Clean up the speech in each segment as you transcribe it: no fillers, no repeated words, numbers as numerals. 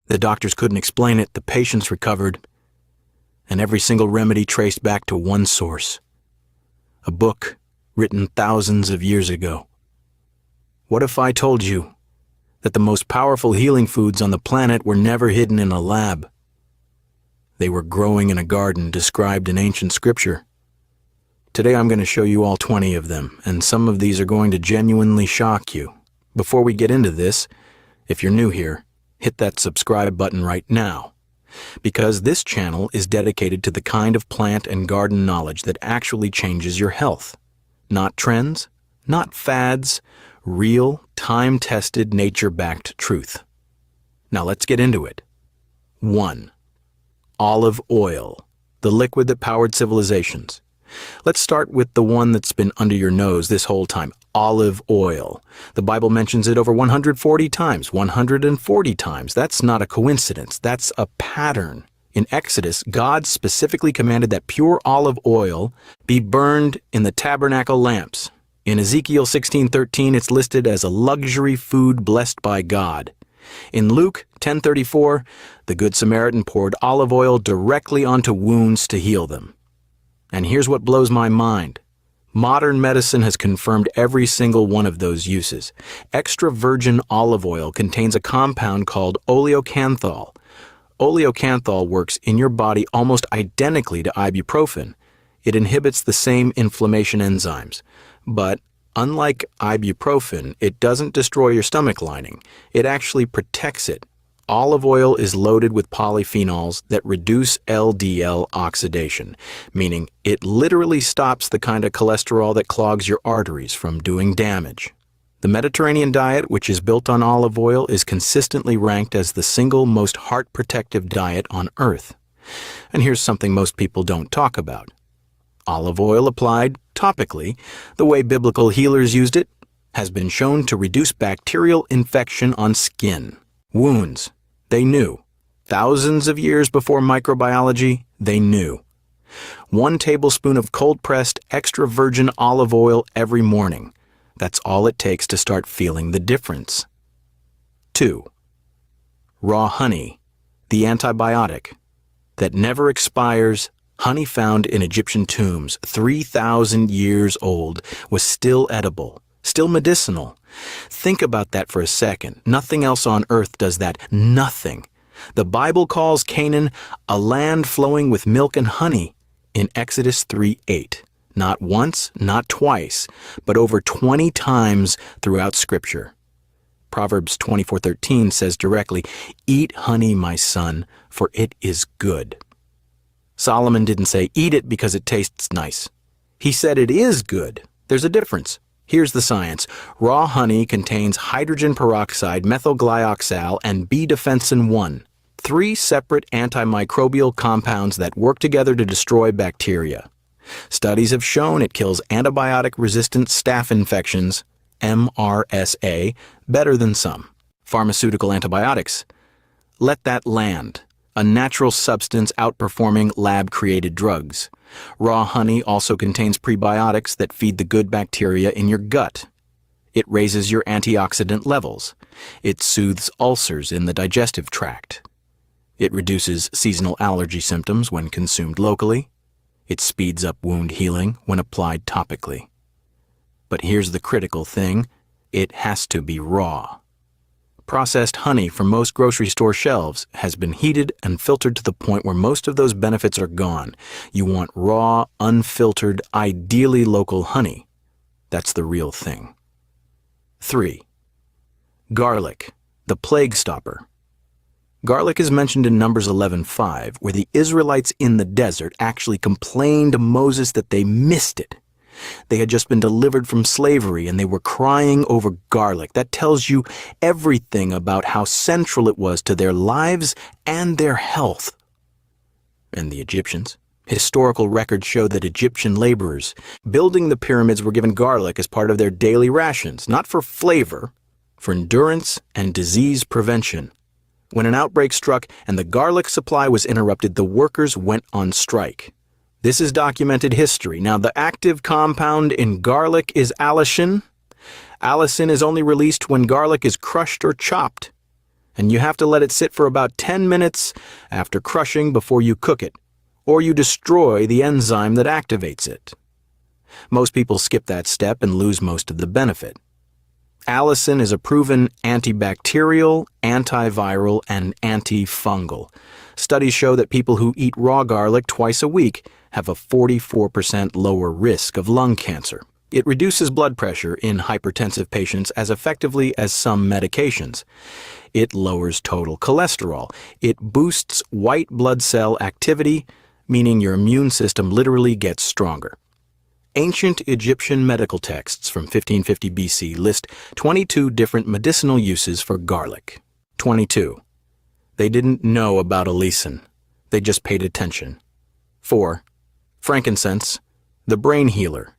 The doctors couldn't explain it, the patients recovered, and every single remedy traced back to one source. A book written thousands of years ago. What if I told you that the most powerful healing foods on the planet were never hidden in a lab? They were growing in a garden described in ancient scripture. Today I'm going to show you all 20 of them, and some of these are going to genuinely shock you. Before we get into this, if you're new here, hit that subscribe button right now, because this channel is dedicated to the kind of plant and garden knowledge that actually changes your health. Not trends, not fads, real, time-tested, nature-backed truth. Now let's get into it. 1. Olive oil, the liquid that powered civilizations. Let's start with the one that's been under your nose this whole time, olive oil. The Bible mentions it over 140 times, 140 times. That's not a coincidence. That's a pattern. In Exodus, God specifically commanded that pure olive oil be burned in the tabernacle lamps. In Ezekiel 16:13, it's listed as a luxury food blessed by God. In Luke 10:34, the Good Samaritan poured olive oil directly onto wounds to heal them. And here's what blows my mind. Modern medicine has confirmed every single one of those uses. Extra virgin olive oil contains a compound called oleocanthal. Oleocanthal works in your body almost identically to ibuprofen. It inhibits the same inflammation enzymes. But unlike ibuprofen, it doesn't destroy your stomach lining. It actually protects it. Olive oil is loaded with polyphenols that reduce LDL oxidation, meaning it literally stops the kind of cholesterol that clogs your arteries from doing damage. The Mediterranean diet, which is built on olive oil, is consistently ranked as the single most heart-protective diet on Earth. And here's something most people don't talk about. Olive oil applied topically, the way biblical healers used it, has been shown to reduce bacterial infection on skin, wounds. They knew. Thousands of years before microbiology, they knew. 1 tablespoon of cold-pressed extra virgin olive oil every morning. That's all it takes to start feeling the difference. 2. Raw honey, the antibiotic that never expires. Honey found in Egyptian tombs, 3,000 years old, was still edible, still medicinal. Think about that for a second. Nothing else on earth does that. Nothing. The Bible calls Canaan a land flowing with milk and honey in Exodus 3:8. Not once, not twice, but over 20 times throughout Scripture. Proverbs 24:13 says directly, "Eat honey, my son, for it is good." Solomon didn't say, "Eat it because it tastes nice." He said it is good. There's a difference. Here's the science. Raw honey contains hydrogen peroxide, methylglyoxal, and B-defensin 1, 3 separate antimicrobial compounds that work together to destroy bacteria. Studies have shown it kills antibiotic-resistant staph infections, MRSA, better than some. Pharmaceutical antibiotics. Let that land. A natural substance outperforming lab-created drugs. Raw honey also contains prebiotics that feed the good bacteria in your gut. It raises your antioxidant levels. It soothes ulcers in the digestive tract. It reduces seasonal allergy symptoms when consumed locally. It speeds up wound healing when applied topically. But here's the critical thing. It has to be raw. Processed honey from most grocery store shelves has been heated and filtered to the point where most of those benefits are gone. You want raw, unfiltered, ideally local honey. That's the real thing. 3. Garlic, the plague stopper. Garlic is mentioned in Numbers 11:5, where the Israelites in the desert actually complained to Moses that they missed it. They had just been delivered from slavery and they were crying over garlic. That tells you everything about how central it was to their lives and their health. And the Egyptians? Historical records show that Egyptian laborers building the pyramids were given garlic as part of their daily rations, not for flavor, for endurance and disease prevention. When an outbreak struck and the garlic supply was interrupted, the workers went on strike. This is documented history. Now, the active compound in garlic is allicin. Allicin is only released when garlic is crushed or chopped. and you have to let it sit for about 10 minutes after crushing before you cook it, or you destroy the enzyme that activates it. Most people skip that step and lose most of the benefit. Allicin is a proven antibacterial, antiviral, and antifungal. Studies show that people who eat raw garlic twice a week have a 44% lower risk of lung cancer. It reduces blood pressure in hypertensive patients as effectively as some medications. It lowers total cholesterol. It boosts white blood cell activity, meaning your immune system literally gets stronger. Ancient Egyptian medical texts from 1550 BC list 22 different medicinal uses for garlic. 22. They didn't know about allicin. They just paid attention. 4. Frankincense, the brain healer.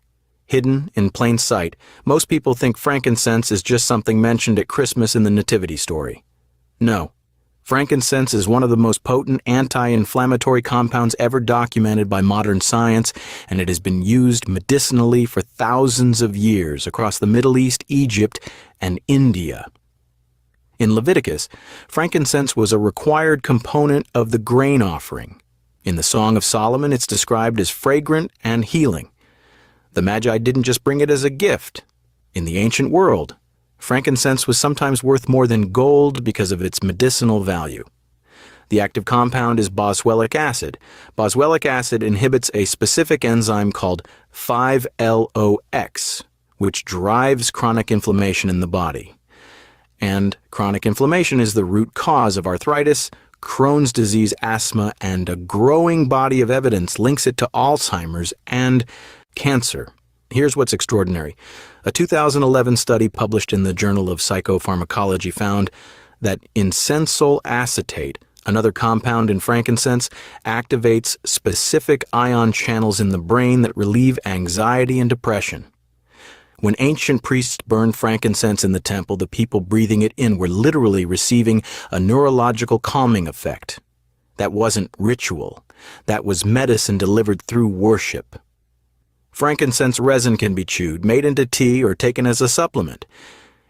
Hidden in plain sight, most people think frankincense is just something mentioned at Christmas in the Nativity story. No. Frankincense is one of the most potent anti-inflammatory compounds ever documented by modern science, and it has been used medicinally for thousands of years across the Middle East, Egypt, and India. In Leviticus, frankincense was a required component of the grain offering. In the Song of Solomon, it's described as fragrant and healing. The Magi didn't just bring it as a gift. In the ancient world, frankincense was sometimes worth more than gold because of its medicinal value. The active compound is boswellic acid. Boswellic acid inhibits a specific enzyme called 5-LOX, which drives chronic inflammation in the body. And chronic inflammation is the root cause of arthritis, Crohn's disease, asthma, and a growing body of evidence links it to Alzheimer's and cancer. Here's what's extraordinary. A 2011 study published in the Journal of Psychopharmacology found that insensol acetate, another compound in frankincense, activates specific ion channels in the brain that relieve anxiety and depression. When ancient priests burned frankincense in the temple, the people breathing it in were literally receiving a neurological calming effect. That wasn't ritual. That was medicine delivered through worship. Frankincense resin can be chewed, made into tea, or taken as a supplement.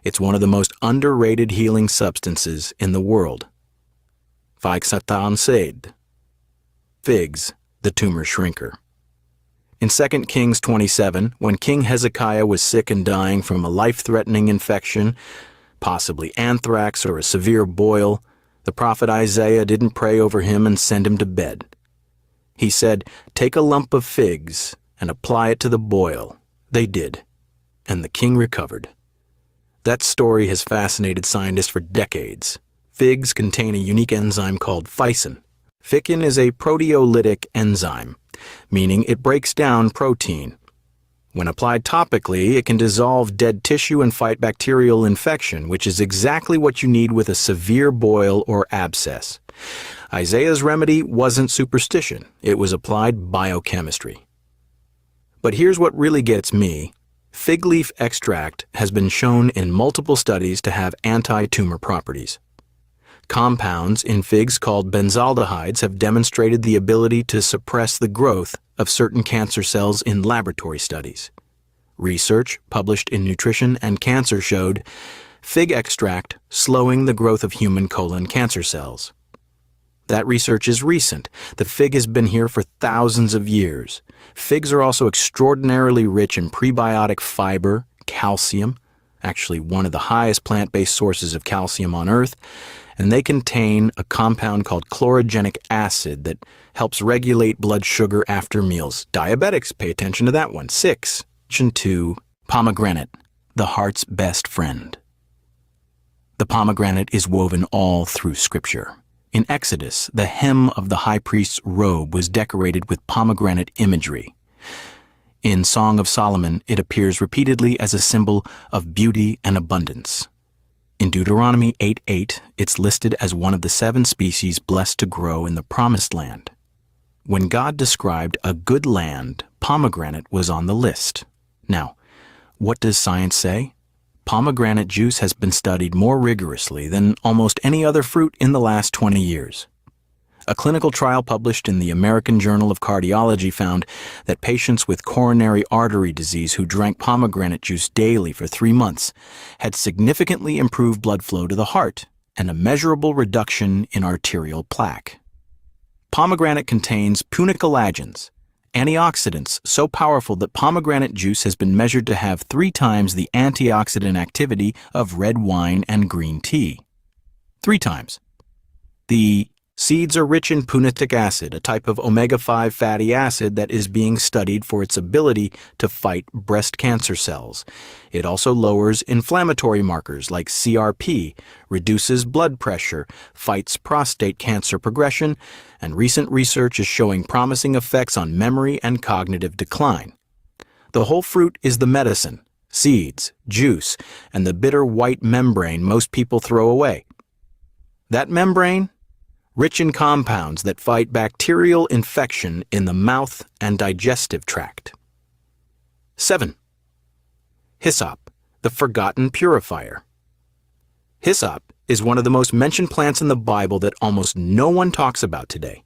It's one of the most underrated healing substances in the world. Figs, the tumor shrinker. In 2 Kings 27, when King Hezekiah was sick and dying from a life-threatening infection, possibly anthrax or a severe boil, the prophet Isaiah didn't pray over him and send him to bed. He said, "Take a lump of figs and apply it to the boil." They did, and the king recovered. That story has fascinated scientists for decades. Figs contain a unique enzyme called ficin. Ficin is a proteolytic enzyme, meaning it breaks down protein. When applied topically, it can dissolve dead tissue and fight bacterial infection, which is exactly what you need with a severe boil or abscess. Isaiah's remedy wasn't superstition. It was applied biochemistry. But here's what really gets me. Fig leaf extract has been shown in multiple studies to have anti-tumor properties. Compounds in figs called benzaldehydes have demonstrated the ability to suppress the growth of certain cancer cells in laboratory studies. Research published in Nutrition and Cancer showed fig extract slowing the growth of human colon cancer cells. That research is recent. The fig has been here for thousands of years. Figs are also extraordinarily rich in prebiotic fiber, calcium, actually one of the highest plant-based sources of calcium on Earth, and they contain a compound called chlorogenic acid that helps regulate blood sugar after meals. Diabetics, pay attention to that one. 6. 2. Pomegranate, the heart's best friend. The pomegranate is woven all through Scripture. In Exodus, the hem of the high priest's robe was decorated with pomegranate imagery. In Song of Solomon, it appears repeatedly as a symbol of beauty and abundance. In Deuteronomy 8:8, it's listed as one of the 7 species blessed to grow in the Promised Land. When God described a good land, pomegranate was on the list. Now, what does science say? Pomegranate juice has been studied more rigorously than almost any other fruit in the last 20 years. A clinical trial published in the American Journal of Cardiology found that patients with coronary artery disease who drank pomegranate juice daily for 3 months had significantly improved blood flow to the heart and a measurable reduction in arterial plaque. Pomegranate contains punicolagens, antioxidants so powerful that pomegranate juice has been measured to have 3 times the antioxidant activity of red wine and green tea. 3 times. The seeds are rich in punitic acid, a type of omega-5 fatty acid that is being studied for its ability to fight breast cancer cells. It also lowers inflammatory markers like CRP, reduces blood pressure, fights prostate cancer progression, and recent research is showing promising effects on memory and cognitive decline. The whole fruit is the medicine, seeds, juice, and the bitter white membrane most people throw away. That membrane? Rich in compounds that fight bacterial infection in the mouth and digestive tract. 7. Hyssop, the forgotten purifier. Hyssop is one of the most mentioned plants in the Bible that almost no one talks about today.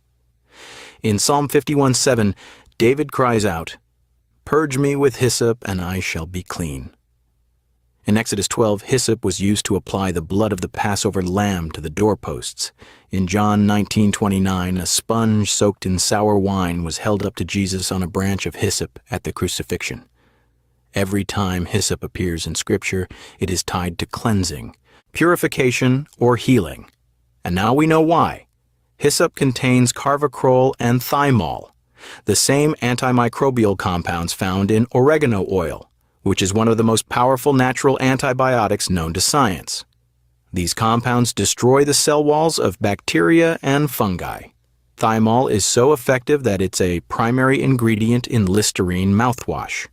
In Psalm 51:7, David cries out, "Purge me with hyssop, and I shall be clean." In Exodus 12, hyssop was used to apply the blood of the Passover lamb to the doorposts. In John 19:29, a sponge soaked in sour wine was held up to Jesus on a branch of hyssop at the crucifixion. Every time hyssop appears in Scripture, it is tied to cleansing, purification, or healing. And now we know why. Hyssop contains carvacrol and thymol, the same antimicrobial compounds found in oregano oil, which is one of the most powerful natural antibiotics known to science. These compounds destroy the cell walls of bacteria and fungi. Thymol is so effective that it's a primary ingredient in Listerine mouthwash.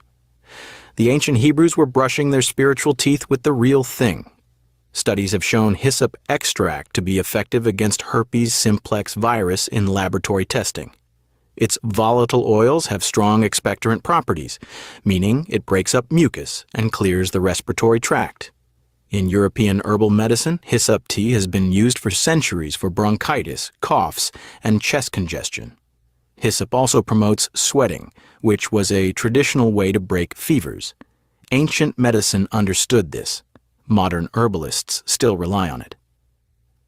The ancient Hebrews were brushing their spiritual teeth with the real thing. Studies have shown hyssop extract to be effective against herpes simplex virus in laboratory testing. Its volatile oils have strong expectorant properties, meaning it breaks up mucus and clears the respiratory tract. In European herbal medicine, hyssop tea has been used for centuries for bronchitis, coughs, and chest congestion. Hyssop also promotes sweating, which was a traditional way to break fevers. Ancient medicine understood this. Modern herbalists still rely on it.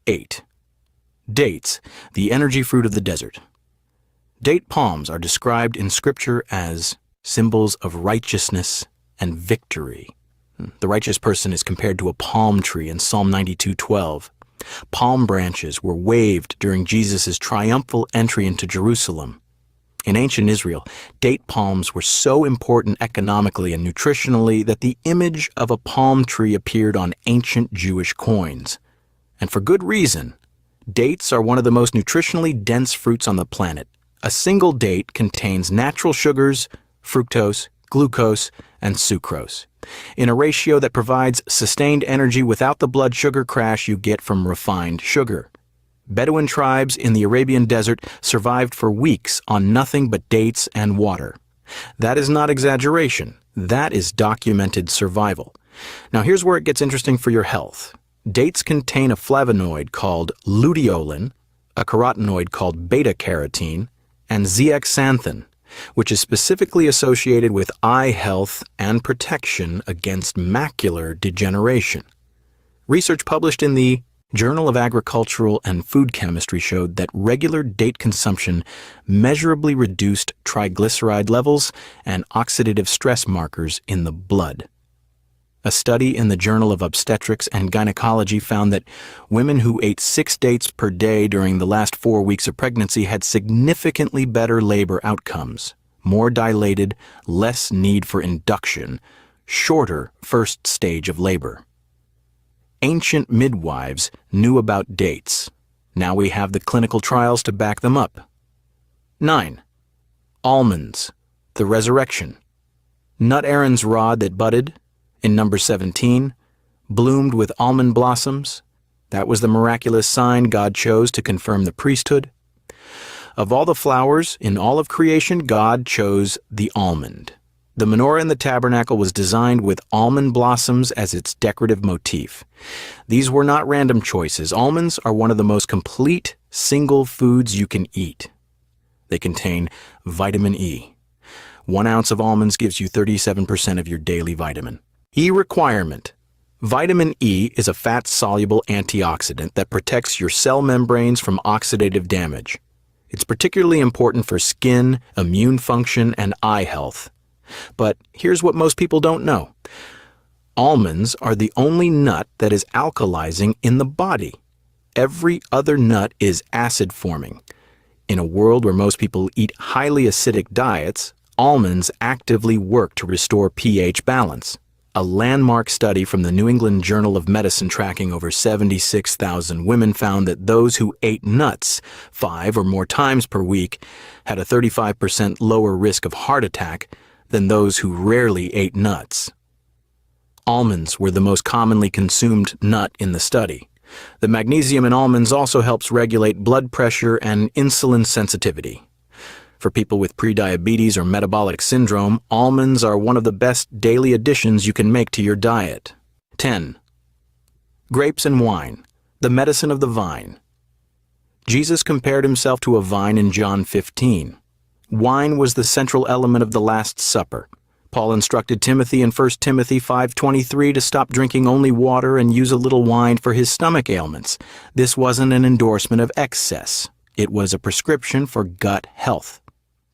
8. Dates, the energy fruit of the desert. Date palms are described in Scripture as symbols of righteousness and victory. The righteous person is compared to a palm tree in Psalm 92:12. Palm branches were waved during Jesus' triumphal entry into Jerusalem. In ancient Israel, date palms were so important economically and nutritionally that the image of a palm tree appeared on ancient Jewish coins. And for good reason. Dates are one of the most nutritionally dense fruits on the planet. A single date contains natural sugars, fructose, glucose, and sucrose, in a ratio that provides sustained energy without the blood sugar crash you get from refined sugar. Bedouin tribes in the Arabian desert survived for weeks on nothing but dates and water. That is not exaggeration. That is documented survival. Now here's where it gets interesting for your health. Dates contain a flavonoid called luteolin, a carotenoid called beta-carotene, and zeaxanthin, which is specifically associated with eye health and protection against macular degeneration. Research published in the Journal of Agricultural and Food Chemistry showed that regular date consumption measurably reduced triglyceride levels and oxidative stress markers in the blood. A study in the Journal of Obstetrics and Gynecology found that women who ate 6 dates per day during the last 4 weeks of pregnancy had significantly better labor outcomes, more dilated, less need for induction, shorter first stage of labor. Ancient midwives knew about dates. Now we have the clinical trials to back them up. 9. Almonds, the resurrection. Nut Aaron's rod that budded, in number 17, bloomed with almond blossoms. That was the miraculous sign God chose to confirm the priesthood. Of all the flowers in all of creation, God chose the almond. The menorah in the tabernacle was designed with almond blossoms as its decorative motif. These were not random choices. Almonds are one of the most complete single foods you can eat. They contain vitamin E. 1 ounce of almonds gives you 37% of your daily vitamin E requirement. Vitamin E is a fat-soluble antioxidant that protects your cell membranes from oxidative damage. It's particularly important for skin, immune function, and eye health. But here's what most people don't know. Almonds are the only nut that is alkalizing in the body. Every other nut is acid-forming. In a world where most people eat highly acidic diets, almonds actively work to restore pH balance. A landmark study from the New England Journal of Medicine tracking over 76,000 women found that those who ate nuts 5 or more times per week had a 35% lower risk of heart attack than those who rarely ate nuts. Almonds were the most commonly consumed nut in the study. The magnesium in almonds also helps regulate blood pressure and insulin sensitivity. For people with prediabetes or metabolic syndrome, almonds are one of the best daily additions you can make to your diet. 10. Grapes and wine, the medicine of the vine. Jesus compared himself to a vine in John 15. Wine was the central element of the Last Supper. Paul instructed Timothy in 1 Timothy 5:23 to stop drinking only water and use a little wine for his stomach ailments. This wasn't an endorsement of excess. It was a prescription for gut health.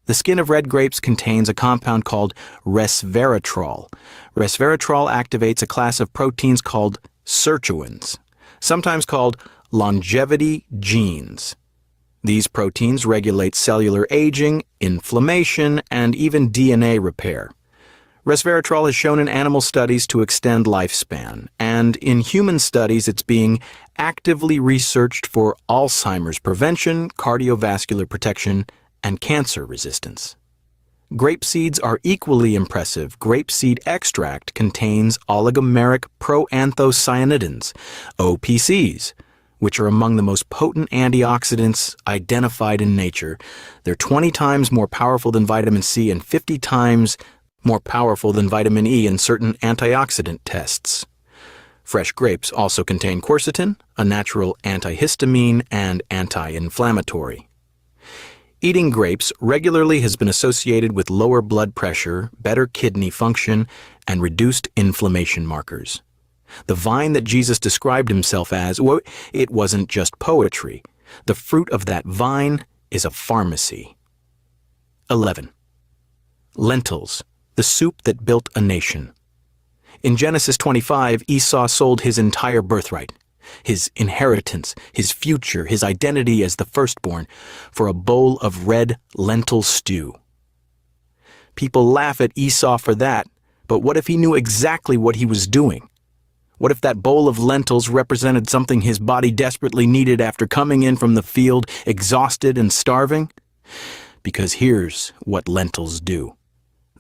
The skin of red grapes contains a compound called resveratrol. Resveratrol activates a class of proteins called sirtuins, sometimes called longevity genes. These proteins regulate cellular aging, inflammation, and even DNA repair. Resveratrol is shown in animal studies to extend lifespan, and in human studies it's being actively researched for Alzheimer's prevention, cardiovascular protection, and cancer resistance. Grape seeds are equally impressive. Grapeseed extract contains oligomeric proanthocyanidins, OPCs, which are among the most potent antioxidants identified in nature. They're 20 times more powerful than vitamin C and 50 times more powerful than vitamin E in certain antioxidant tests. Fresh grapes also contain quercetin, a natural antihistamine and anti-inflammatory. Eating grapes regularly has been associated with lower blood pressure, better kidney function, and reduced inflammation markers. The vine that Jesus described himself as, well, it wasn't just poetry. The fruit of that vine is a pharmacy. 11. Lentils, the soup that built a nation. In Genesis 25, Esau sold his entire birthright, his inheritance, his future, his identity as the firstborn, for a bowl of red lentil stew. People laugh at Esau for that, but what if he knew exactly what he was doing? What if that bowl of lentils represented something his body desperately needed after coming in from the field, exhausted and starving? Because here's what lentils do.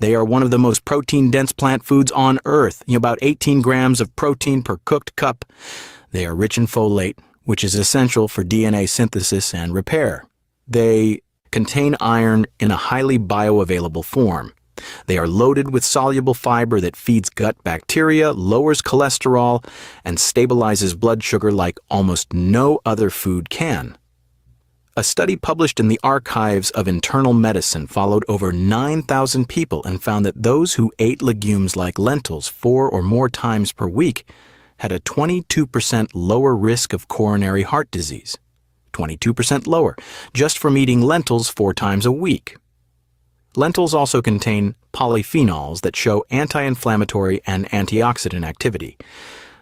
They are one of the most protein-dense plant foods on Earth, about 18 grams of protein per cooked cup. They are rich in folate, which is essential for DNA synthesis and repair. They contain iron in a highly bioavailable form. They are loaded with soluble fiber that feeds gut bacteria, lowers cholesterol, and stabilizes blood sugar like almost no other food can. A study published in the Archives of Internal Medicine followed over 9,000 people and found that those who ate legumes like lentils 4 or more times per week had a 22% lower risk of coronary heart disease. 22% lower, just from eating lentils 4 times a week. Lentils also contain polyphenols that show anti-inflammatory and antioxidant activity.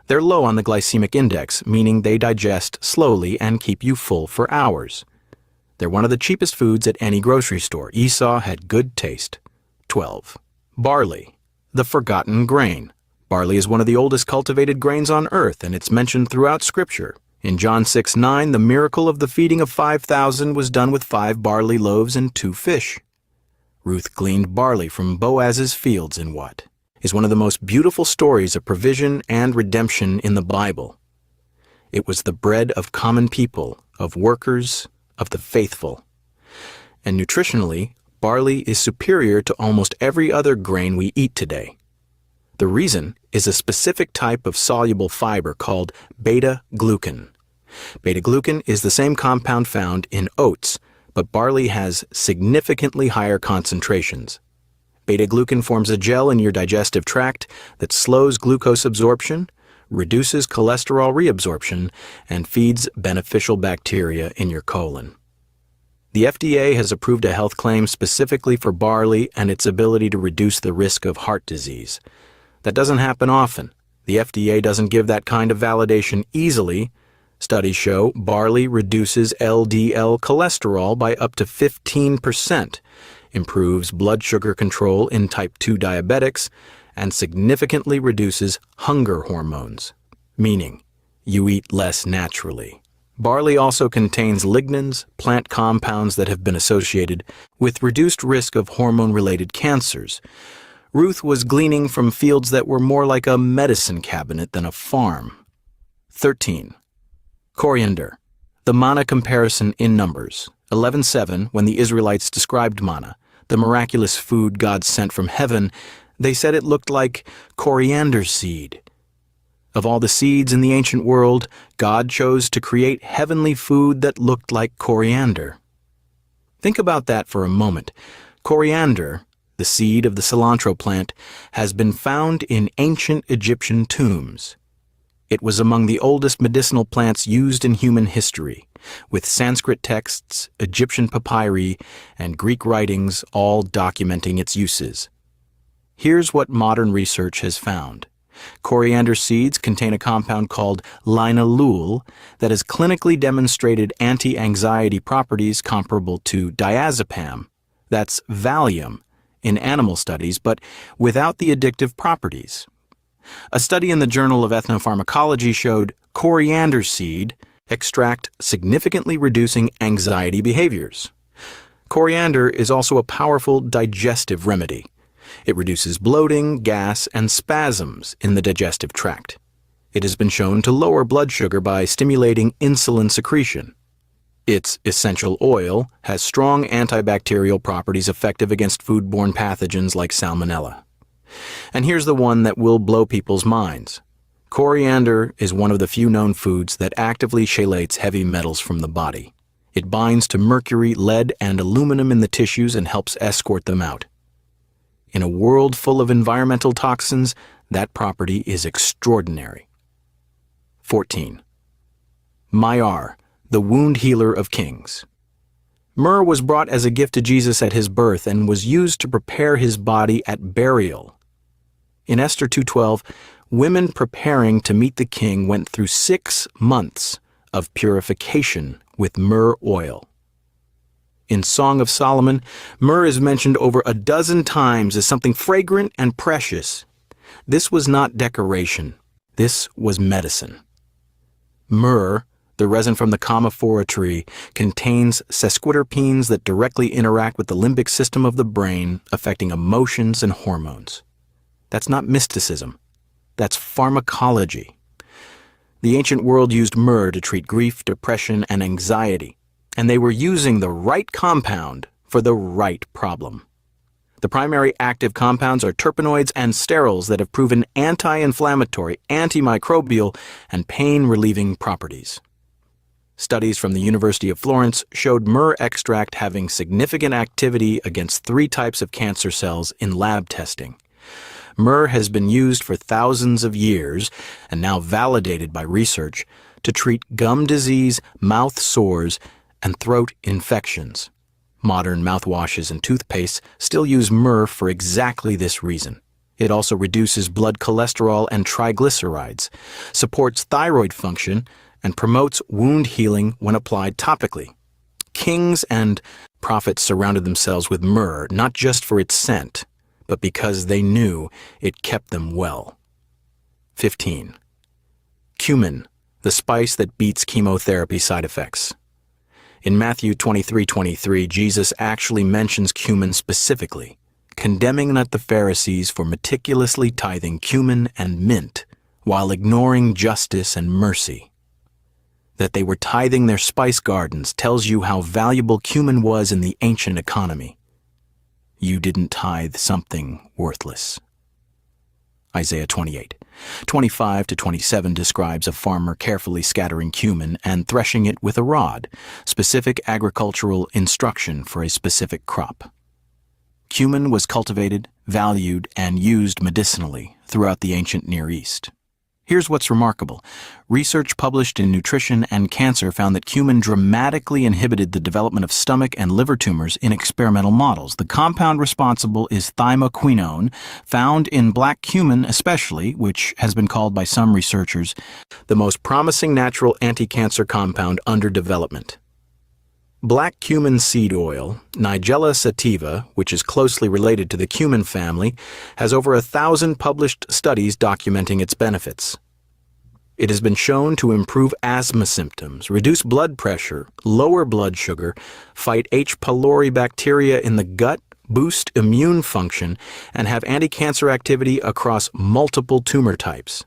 They're low on the glycemic index, meaning they digest slowly and keep you full for hours. They're one of the cheapest foods at any grocery store. Esau had good taste. 12. Barley, the forgotten grain. Barley is one of the oldest cultivated grains on earth, and it's mentioned throughout Scripture. In John 6:9, the miracle of the feeding of 5,000 was done with 5 barley loaves and 2 fish. Ruth gleaned barley from Boaz's fields in what is one of the most beautiful stories of provision and redemption in the Bible. It was the bread of common people, of workers, of the faithful. And nutritionally, barley is superior to almost every other grain we eat today. The reason is a specific type of soluble fiber called beta-glucan. Beta-glucan is the same compound found in oats, but barley has significantly higher concentrations. Beta-glucan forms a gel in your digestive tract that slows glucose absorption, reduces cholesterol reabsorption, and feeds beneficial bacteria in your colon. The FDA has approved a health claim specifically for barley and its ability to reduce the risk of heart disease. That doesn't happen often. The FDA doesn't give that kind of validation easily. Studies show barley reduces LDL cholesterol by up to 15%, improves blood sugar control in type 2 diabetics, and significantly reduces hunger hormones, meaning you eat less naturally. Barley also contains lignans, plant compounds that have been associated with reduced risk of hormone-related cancers. Ruth was gleaning from fields that were more like a medicine cabinet than a farm. 13. Coriander. The manna comparison in Numbers 11:7, when the Israelites described manna, the miraculous food God sent from heaven, they said it looked like coriander seed. Of all the seeds in the ancient world, God chose to create heavenly food that looked like coriander. Think about that for a moment. Coriander, the seed of the cilantro plant, has been found in ancient Egyptian tombs. It was among the oldest medicinal plants used in human history, with Sanskrit texts, Egyptian papyri, and Greek writings all documenting its uses. Here's what modern research has found. Coriander seeds contain a compound called linalool that has clinically demonstrated anti-anxiety properties comparable to diazepam, that's Valium, in animal studies, but without the addictive properties. A study in the Journal of Ethnopharmacology showed coriander seed extract significantly reducing anxiety behaviors. Coriander is also a powerful digestive remedy. It reduces bloating, gas, and spasms in the digestive tract. It has been shown to lower blood sugar by stimulating insulin secretion. Its essential oil has strong antibacterial properties effective against foodborne pathogens like salmonella. And here's the one that will blow people's minds. Coriander is one of the few known foods that actively chelates heavy metals from the body. It binds to mercury, lead, and aluminum in the tissues and helps escort them out. In a world full of environmental toxins, that property is extraordinary. 14. Myrrh, the wound healer of kings. Myrrh was brought as a gift to Jesus at his birth and was used to prepare his body at burial. In Esther 2:12, women preparing to meet the king went through 6 months of purification with myrrh oil. In Song of Solomon, myrrh is mentioned over a dozen times as something fragrant and precious. This was not decoration. This was medicine. Myrrh, the resin from the Commiphora tree, contains sesquiterpenes that directly interact with the limbic system of the brain, affecting emotions and hormones. That's not mysticism. That's pharmacology. The ancient world used myrrh to treat grief, depression, and anxiety, and they were using the right compound for the right problem. The primary active compounds are terpenoids and sterols that have proven anti-inflammatory, antimicrobial, and pain-relieving properties. Studies from the University of Florence showed myrrh extract having significant activity against 3 types of cancer cells in lab testing. Myrrh has been used for thousands of years, and now validated by research, to treat gum disease, mouth sores, and throat infections. Modern mouthwashes and toothpastes still use myrrh for exactly this reason. It also reduces blood cholesterol and triglycerides, supports thyroid function, and promotes wound healing when applied topically. Kings and prophets surrounded themselves with myrrh not just for its scent, but because they knew it kept them well. 15. Cumin, the spice that beats chemotherapy side effects. In Matthew 23:23, Jesus actually mentions cumin specifically, condemning not the Pharisees for meticulously tithing cumin and mint while ignoring justice and mercy. That they were tithing their spice gardens tells you how valuable cumin was in the ancient economy. You didn't tithe something worthless. Isaiah 28:25-27 describes a farmer carefully scattering cumin and threshing it with a rod, specific agricultural instruction for a specific crop. Cumin was cultivated, valued, and used medicinally throughout the ancient Near East. Here's what's remarkable. Research published in Nutrition and Cancer found that cumin dramatically inhibited the development of stomach and liver tumors in experimental models. The compound responsible is thymoquinone, found in black cumin especially, which has been called by some researchers the most promising natural anti-cancer compound under development. Black cumin seed oil, Nigella sativa, which is closely related to the cumin family, has over 1,000 published studies documenting its benefits. It has been shown to improve asthma symptoms, reduce blood pressure, lower blood sugar, fight H. pylori bacteria in the gut, boost immune function, and have anti-cancer activity across multiple tumor types.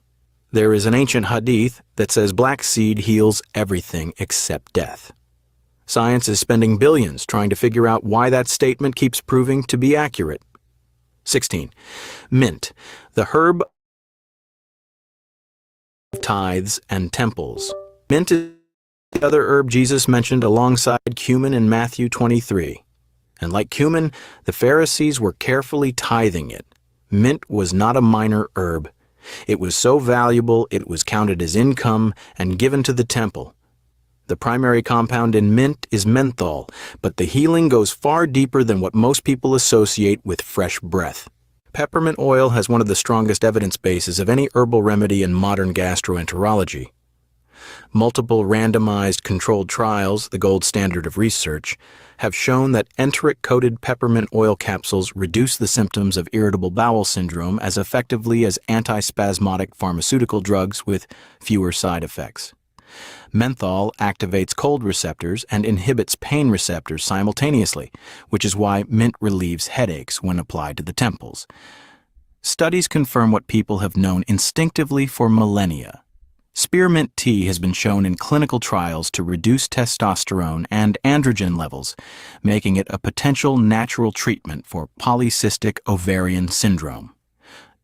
There is an ancient hadith that says black seed heals everything except death. Science is spending billions trying to figure out why that statement keeps proving to be accurate. 16. Mint, the herb of tithes and temples. Mint is the other herb Jesus mentioned alongside cumin in Matthew 23. And like cumin, the Pharisees were carefully tithing it. Mint was not a minor herb. It was so valuable it was counted as income and given to the temple. The primary compound in mint is menthol, but the healing goes far deeper than what most people associate with fresh breath. Peppermint oil has one of the strongest evidence bases of any herbal remedy in modern gastroenterology. Multiple randomized controlled trials, the gold standard of research, have shown that enteric-coated peppermint oil capsules reduce the symptoms of irritable bowel syndrome as effectively as antispasmodic pharmaceutical drugs with fewer side effects. Menthol activates cold receptors and inhibits pain receptors simultaneously, which is why mint relieves headaches when applied to the temples. Studies confirm what people have known instinctively for millennia. Spearmint tea has been shown in clinical trials to reduce testosterone and androgen levels, making it a potential natural treatment for polycystic ovarian syndrome.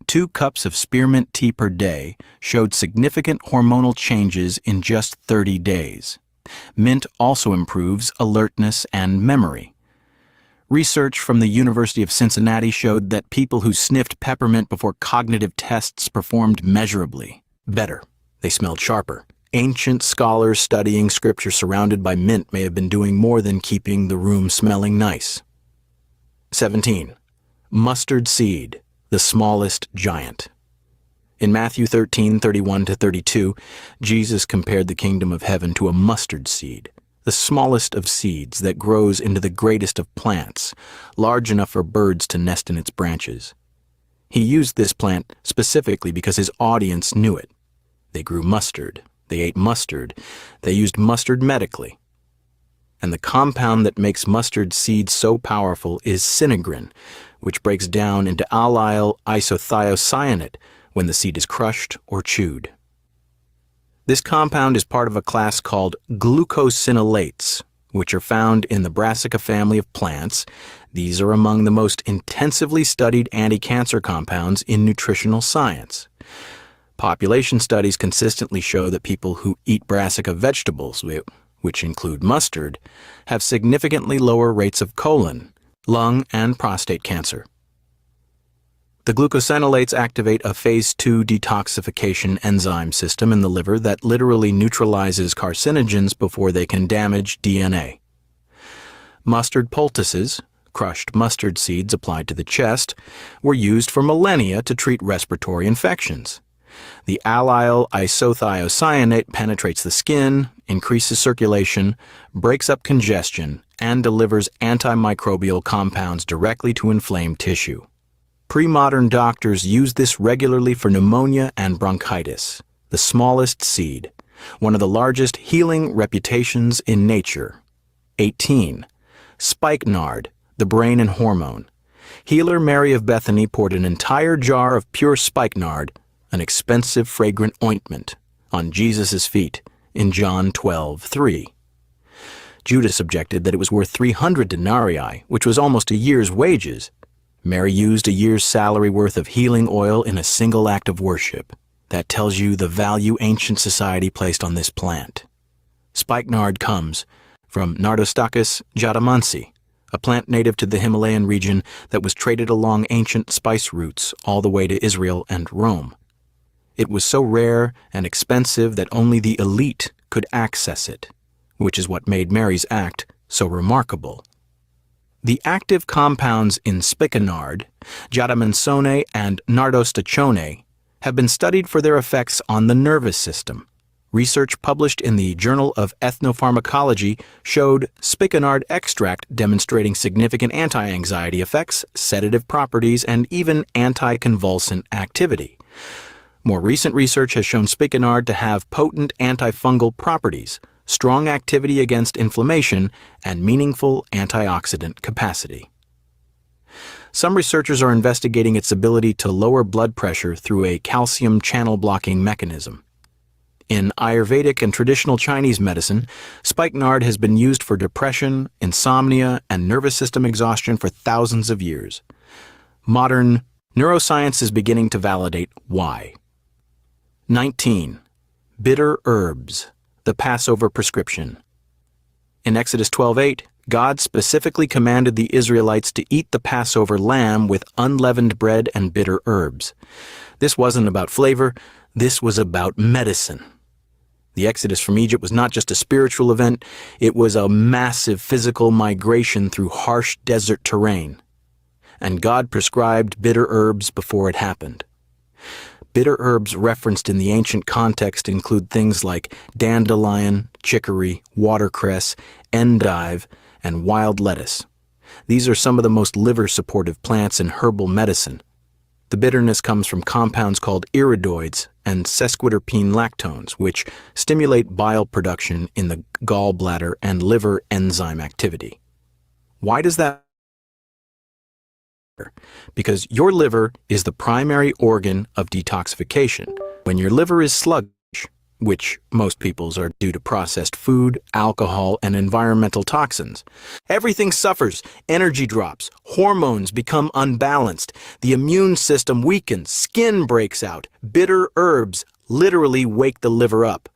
2 cups of spearmint tea per day showed significant hormonal changes in just 30 days. Mint also improves alertness and memory. Research from the University of Cincinnati showed that people who sniffed peppermint before cognitive tests performed measurably better. They smelled sharper. Ancient scholars studying scripture surrounded by mint may have been doing more than keeping the room smelling nice. 17. Mustard seed, the smallest giant. In Matthew 13:31-32, Jesus compared the kingdom of heaven to a mustard seed, the smallest of seeds that grows into the greatest of plants, large enough for birds to nest in its branches. He used this plant specifically because his audience knew it. They grew mustard. They ate mustard. They used mustard medically. And the compound that makes mustard seeds so powerful is sinigrin, which breaks down into allyl isothiocyanate when the seed is crushed or chewed. This compound is part of a class called glucosinolates, which are found in the brassica family of plants. These are among the most intensively studied anti-cancer compounds in nutritional science. Population studies consistently show that people who eat brassica vegetables, which include mustard, have significantly lower rates of colon, lung, and prostate cancer. The glucosinolates activate a phase 2 detoxification enzyme system in the liver that literally neutralizes carcinogens before they can damage DNA. Mustard poultices, crushed mustard seeds applied to the chest, were used for millennia to treat respiratory infections. The allyl isothiocyanate penetrates the skin, increases circulation, breaks up congestion, and delivers antimicrobial compounds directly to inflamed tissue. Pre-modern doctors use this regularly for pneumonia and bronchitis. The smallest seed, one of the largest healing reputations in nature. 18. Spikenard, the brain and hormone. Healer Mary of Bethany poured an entire jar of pure spikenard, an expensive fragrant ointment, on Jesus' feet in John 12:3. Judas objected that it was worth 300 denarii, which was almost a year's wages. Mary used a year's salary worth of healing oil in a single act of worship. That tells you the value ancient society placed on this plant. Spikenard comes from Nardostachys jatamansi, a plant native to the Himalayan region that was traded along ancient spice routes all the way to Israel and Rome. It was so rare and expensive that only the elite could access it, which is what made Mary's act so remarkable. The active compounds in spikenard, jadamensone, and nardostachone have been studied for their effects on the nervous system. Research published in the Journal of Ethnopharmacology showed spikenard extract demonstrating significant anti-anxiety effects, sedative properties, and even anticonvulsant activity. More recent research has shown spikenard to have potent antifungal properties, strong activity against inflammation, and meaningful antioxidant capacity. Some researchers are investigating its ability to lower blood pressure through a calcium channel blocking mechanism. In Ayurvedic and traditional Chinese medicine, spikenard has been used for depression, insomnia, and nervous system exhaustion for thousands of years. Modern neuroscience is beginning to validate why. 19. Bitter herbs, the Passover prescription. In Exodus 12:8, God specifically commanded the Israelites to eat the Passover lamb with unleavened bread and bitter herbs. This wasn't about flavor, this was about medicine. The exodus from Egypt was not just a spiritual event, it was a massive physical migration through harsh desert terrain. And God prescribed bitter herbs before it happened. Bitter herbs referenced in the ancient context include things like dandelion, chicory, watercress, endive, and wild lettuce. These are some of the most liver-supportive plants in herbal medicine. The bitterness comes from compounds called iridoids and sesquiterpene lactones, which stimulate bile production in the gallbladder and liver enzyme activity. Why does that matter? Because your liver is the primary organ of detoxification. When your liver is sluggish, which most people's are due to processed food, alcohol, and environmental toxins, everything suffers, energy drops, hormones become unbalanced, the immune system weakens, skin breaks out. Bitter herbs literally wake the liver up.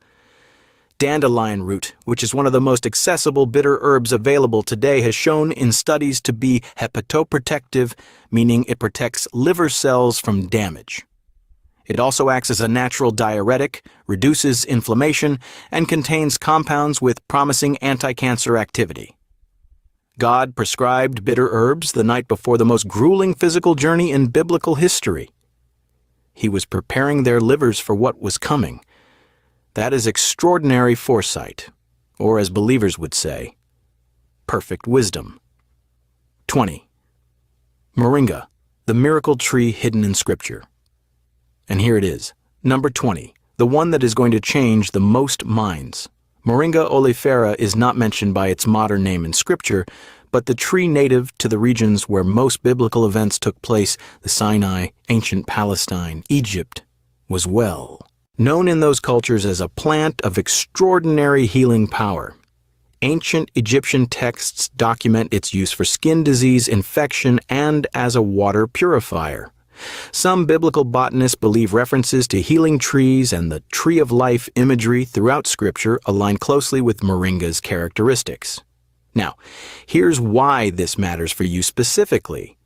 Dandelion root, which is one of the most accessible bitter herbs available today, has shown in studies to be hepatoprotective, meaning it protects liver cells from damage. It also acts as a natural diuretic, reduces inflammation, and contains compounds with promising anti-cancer activity. God prescribed bitter herbs the night before the most grueling physical journey in biblical history. He was preparing their livers for what was coming. That is extraordinary foresight, or as believers would say, perfect wisdom. 20. Moringa, the miracle tree hidden in Scripture. And here it is, number 20, the one that is going to change the most minds. Moringa oleifera is not mentioned by its modern name in Scripture, but the tree native to the regions where most biblical events took place, the Sinai, ancient Palestine, Egypt, was well known in those cultures as a plant of extraordinary healing power. Ancient Egyptian texts document its use for skin disease, infection, and as a water purifier. Some biblical botanists believe references to healing trees and the tree of life imagery throughout Scripture align closely with moringa's characteristics. Now, here's why this matters for you specifically.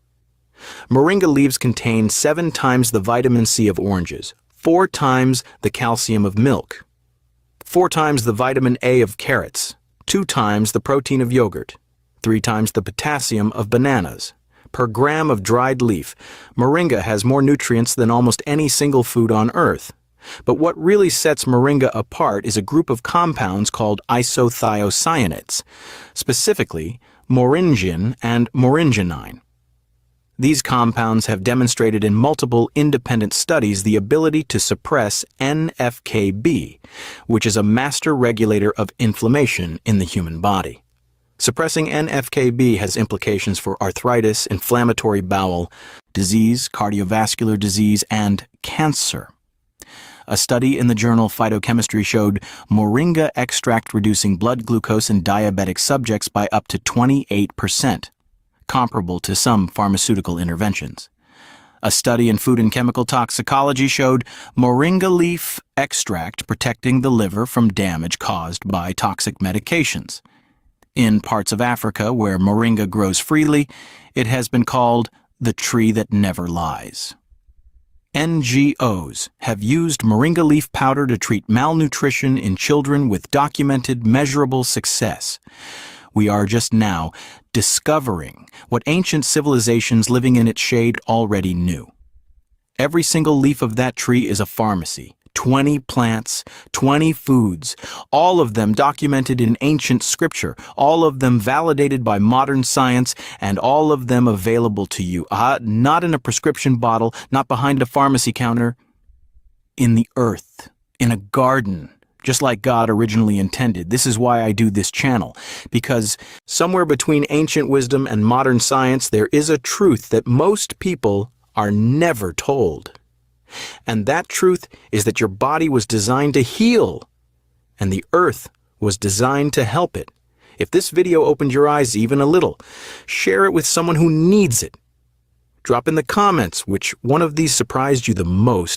Moringa leaves contain 7 times the vitamin C of oranges, 4 times the calcium of milk, 4 times the vitamin A of carrots, 2 times the protein of yogurt, 3 times the potassium of bananas. Per gram of dried leaf, moringa has more nutrients than almost any single food on Earth. But what really sets moringa apart is a group of compounds called isothiocyanates, specifically moringin and moringinine. These compounds have demonstrated in multiple independent studies the ability to suppress NF-κB, which is a master regulator of inflammation in the human body. Suppressing NF-κB has implications for arthritis, inflammatory bowel disease, cardiovascular disease, and cancer. A study in the journal Phytochemistry showed moringa extract reducing blood glucose in diabetic subjects by up to 28%, comparable to some pharmaceutical interventions. A study in food and chemical toxicology showed moringa leaf extract protecting the liver from damage caused by toxic medications. In parts of Africa where moringa grows freely, it has been called the tree that never lies. NGOs have used moringa leaf powder to treat malnutrition in children with documented measurable success. We are just now discovering what ancient civilizations living in its shade already knew. Every single leaf of that tree is a pharmacy. 20 plants, 20 foods, all of them documented in ancient scripture, all of them validated by modern science, and all of them available to you. Not in a prescription bottle, not behind a pharmacy counter, in the earth, in a garden, just like God originally intended. This is why I do this channel, because somewhere between ancient wisdom and modern science, there is a truth that most people are never told. And that truth is that your body was designed to heal, and the earth was designed to help it. If this video opened your eyes even a little, share it with someone who needs it. Drop in the comments which one of these surprised you the most,